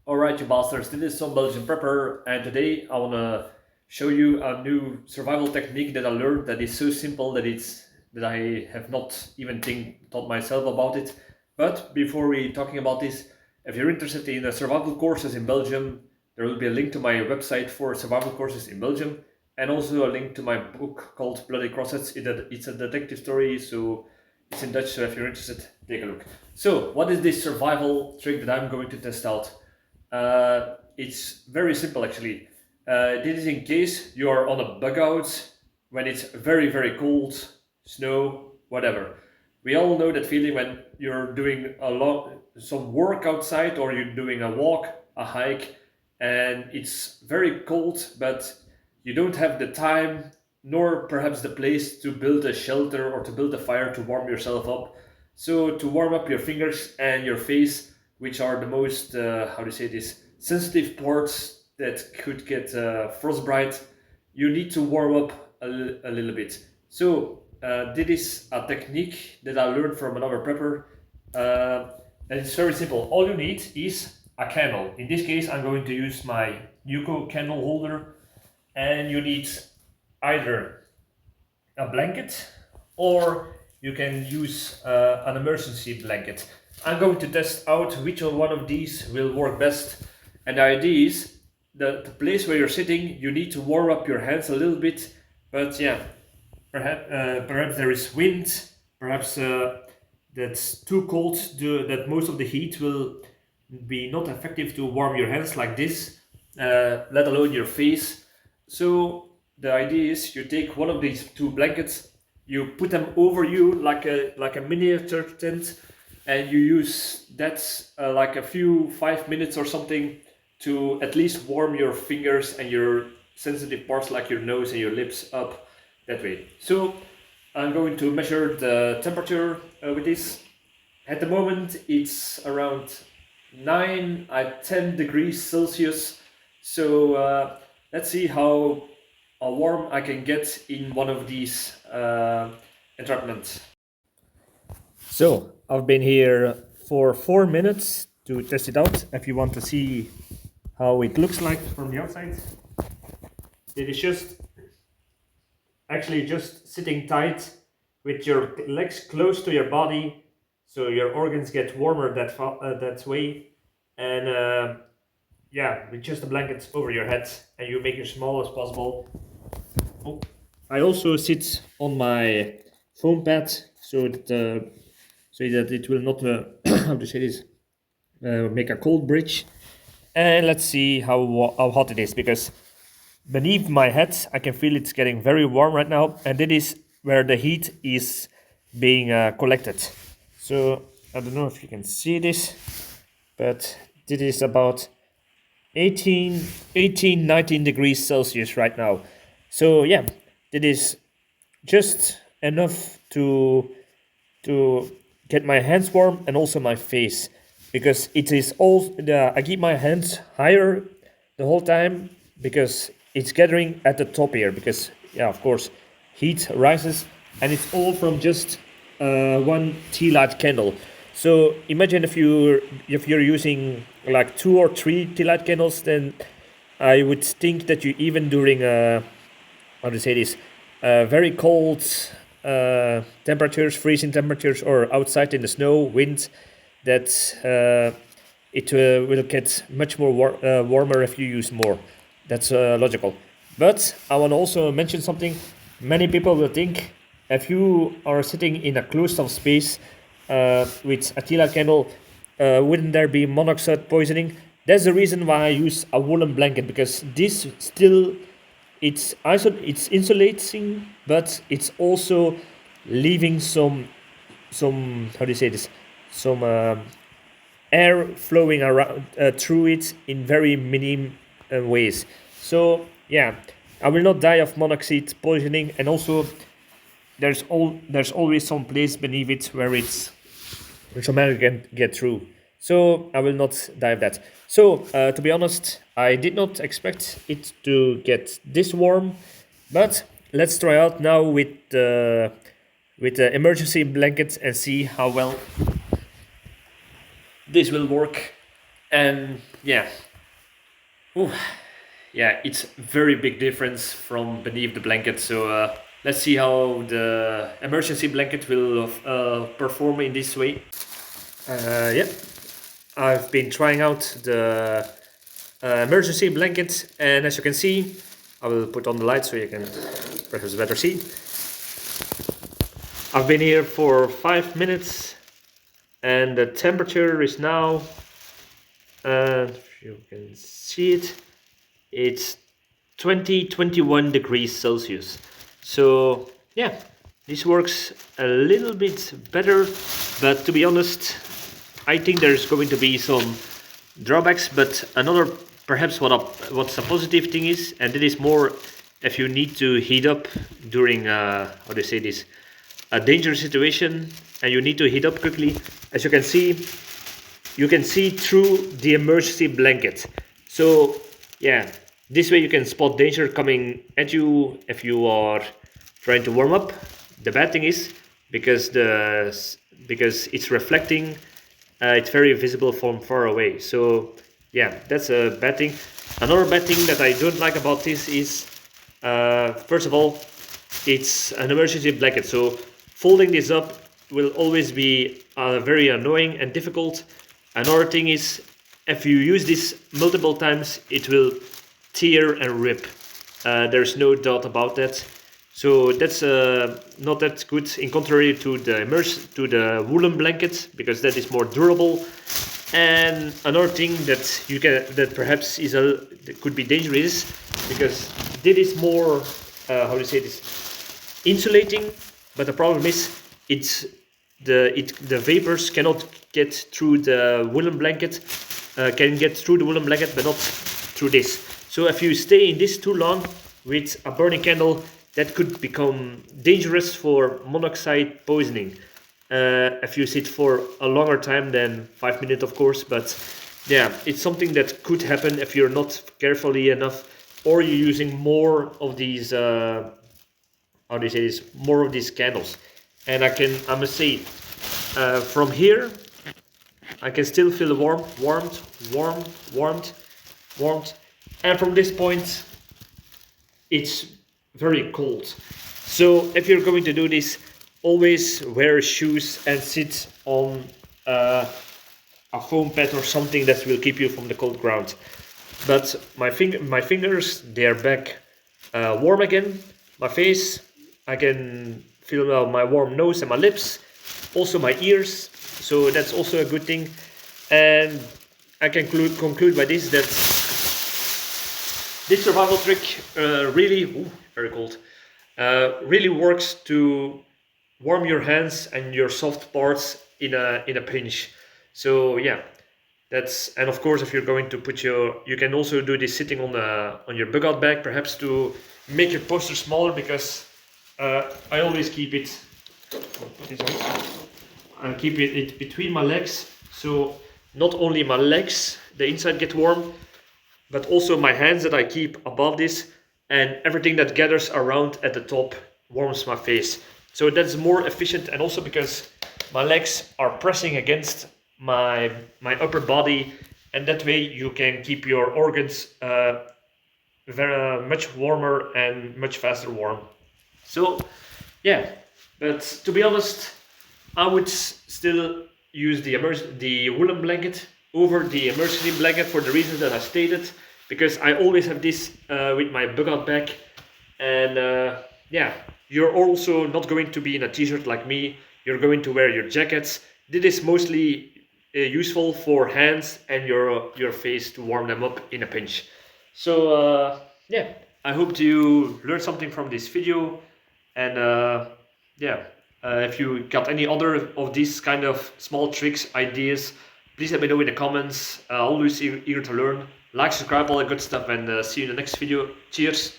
Alright, you bastards, this is Some-Belgian-prepper, and today I wanna show you a new survival technique that I learned that is so simple that I have not even thought myself about it. But before we talking about this, if you're interested in survival courses in Belgium, there will be a link to my website for survival courses in Belgium, and also a link to my book called Bloody Crosses. It's a detective story, so it's in Dutch, so if you're interested, take a look. So, what is this survival trick that I'm going to test out? It's very simple actually. This is in case you are on a bug out when it's very, very cold, snow, whatever. We all know that feeling when you're doing some work outside, or you're doing a walk, a hike, and it's very cold, but you don't have the time nor perhaps the place to build a shelter or to build a fire to warm yourself up. So to warm up your fingers and your face, which are the most, how do you say this, sensitive parts that could get frostbite, you need to warm up a little bit. So this is a technique that I learned from another prepper, and it's very simple. All you need is a candle. In this case, I'm going to use my Yuko candle holder, and you need either a blanket or you can use an emergency blanket. I'm going to test out which one of these will work best, and the idea is that the place where you're sitting, you need to warm up your hands a little bit, but yeah, perhaps there is wind, perhaps that's too cold that most of the heat will be not effective to warm your hands like this, let alone your face. So the idea is you take one of these two blankets, you put them over you like a miniature tent, and you use that like a few 5 minutes or something to at least warm your fingers and your sensitive parts like your nose and your lips up that way. So I'm going to measure the temperature with this. At the moment it's around 9 at 10 degrees Celsius. So let's see how warm I can get in one of these entrapments. So I've been here for 4 minutes to test it out. If you want to see how it looks like from the outside, it is just sitting tight with your legs close to your body, so your organs get warmer that way, and yeah, with just a blanket over your head, and you make it as small as possible. Oh. I also sit on my foam pad so that it will not how to say this, make a cold bridge. And let's see how hot it is, because beneath my head I can feel it's getting very warm right now, and that is where the heat is being collected. So I don't know if you can see this, but this is about 19 degrees Celsius right now. So yeah, it is just enough to get my hands warm and also my face, because it is all I keep my hands higher the whole time because it's gathering at the top here, because yeah, of course, heat rises, and it's all from just one tea light candle. So imagine if you're using like 2 or 3 tea light candles, then I would think that you, even during how to say this, very cold temperatures, freezing temperatures, or outside in the snow, wind, that it will get much more warmer if you use more. That's logical. But I want to also mention something. Many people will think, if you are sitting in a closed-off space with a tea light candle, wouldn't there be monoxide poisoning? That's the reason why I use a woolen blanket, because this still, it's insulating, but it's also leaving some how do you say this, some air flowing around through it in very many ways. So yeah, I will not die of monoxide poisoning, and also there's always some place beneath it where some air can get through. So I will not die of that. So to be honest, I did not expect it to get this warm, but let's try out now with the emergency blanket and see how well this will work. And yeah, ooh, yeah, it's very big difference from beneath the blanket. So let's see how the emergency blanket will perform in this way. Yeah, I've been trying out the emergency blanket, and as you can see, I will put on the light so you can perhaps better see. I've been here for 5 minutes, and the temperature is now, if you can see it, it's 21 degrees Celsius. So yeah, this works a little bit better, but to be honest, I think there's going to be some drawbacks. But another, perhaps what's a positive thing is, and it is more if you need to heat up during how do you say this, a dangerous situation, and you need to heat up quickly. As you can see through the emergency blanket. So yeah, this way you can spot danger coming at you if you are trying to warm up. The bad thing is because it's reflecting, it's very visible from far away. So yeah, that's a bad thing. Another bad thing that I don't like about this is, first of all, it's an emergency blanket. So folding this up will always be very annoying and difficult. Another thing is, if you use this multiple times, it will tear and rip. There's no doubt about that. So that's not that good, in contrary to the woolen blanket, because that is more durable. And another thing that perhaps that could be dangerous, because this is more how do you say this, insulating, but the problem is the vapors cannot get through the woolen blanket, can get through the woolen blanket, but not through this. So if you stay in this too long with a burning candle, that could become dangerous for monoxide poisoning. If you sit for a longer time than 5 minutes, of course, but yeah, it's something that could happen if you're not carefully enough, or you're using more of these how do you say this, more of these candles. And I must say, from here I can still feel the warmth, and from this point it's very cold. So if you're going to do this, always wear shoes and sit on a foam pad or something that will keep you from the cold ground. But my fingers, they are back warm again. My face, I can feel my warm nose and my lips, also my ears. So that's also a good thing. And I can conclude by this, that this survival trick really, very cold, really works to warm your hands and your soft parts in a pinch. So yeah, and of course, if you're going to you can also do this sitting on your bug out bag, perhaps to make your poster smaller, because I always keep it. I keep it between my legs, so not only my legs, the inside get warm, but also my hands that I keep above this, and everything that gathers around at the top warms my face. So that's more efficient, and also because my legs are pressing against my upper body, and that way you can keep your organs very much warmer and much faster warm. So yeah, but to be honest, I would still use the woolen blanket over the emergency blanket for the reasons that I stated, because I always have this with my bug out bag. And yeah, you're also not going to be in a t-shirt like me, you're going to wear your jackets. This is mostly useful for hands and your face to warm them up in a pinch. So yeah, I hope you learned something from this video. And yeah, if you got any other of these kind of small tricks, ideas, please let me know in the comments. Always eager to learn. Like, subscribe, all that good stuff, and see you in the next video. Cheers!